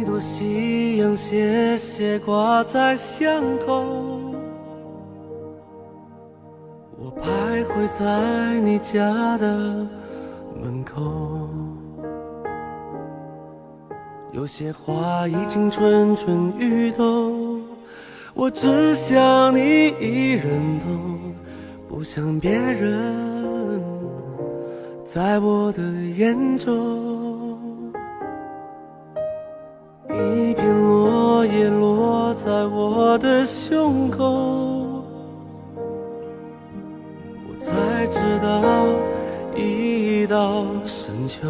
一朵夕阳斜斜挂在巷口，我徘徊在你家的门口。有些话已经蠢蠢欲动，我只想你一人懂，不想别人在我的眼中。一片落叶落在我的胸口，我才知道已到深秋。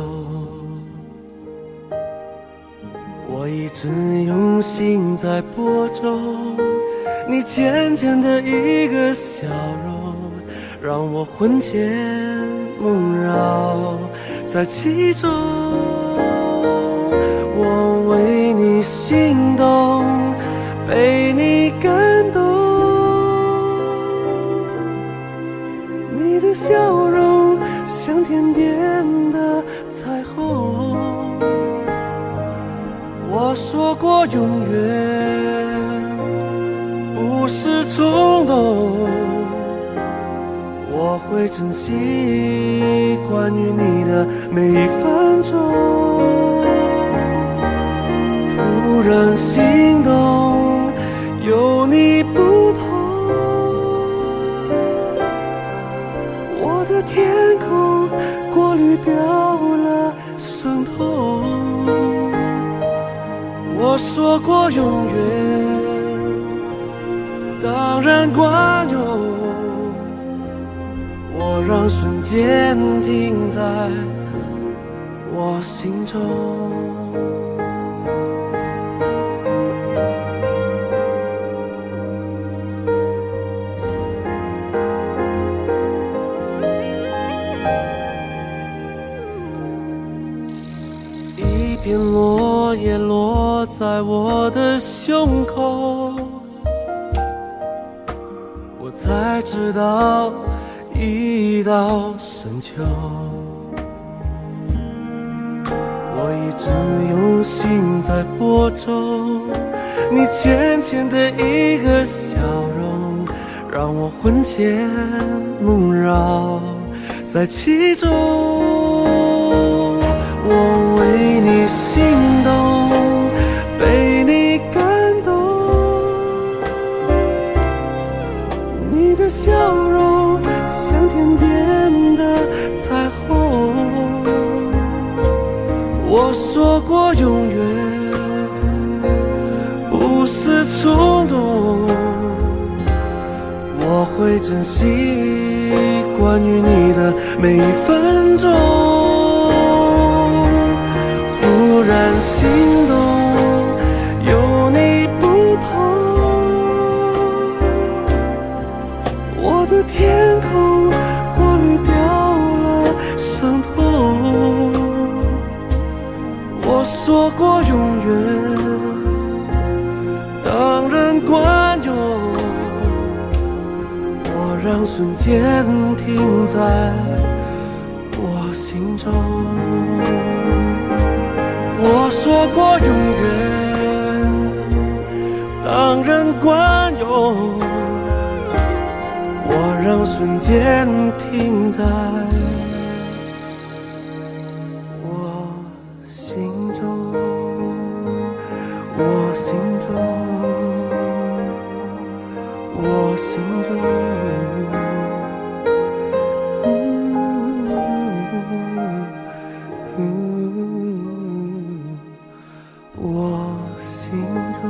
我一直用心在播种你浅浅的一个笑容，让我魂牵梦绕在其中。我为你心动，被你感动，你的笑容像天边的彩虹。我说过永远不是冲动，我会珍惜关于你的每一分钟。突然心动，有你不同，我的天空过滤掉了伤痛。我说过永远，当然管用，我让瞬间停在我心中。一片落叶落在我的胸口，我才知道已到深秋。我一直用心在播种你浅浅的一个笑容，让我魂牵梦绕在其中。我为你心动，被你感动，你的笑容像天边的彩虹。我说过永远不是冲动，我会珍惜关于你的每一分钟。突然心动，有你不同，我的天空过滤掉了伤痛。我说过永远，当然管用，我让瞬间停在我心中。我说过永远，当然管用，我让瞬间停在我心中，我心中，我心中。我心中。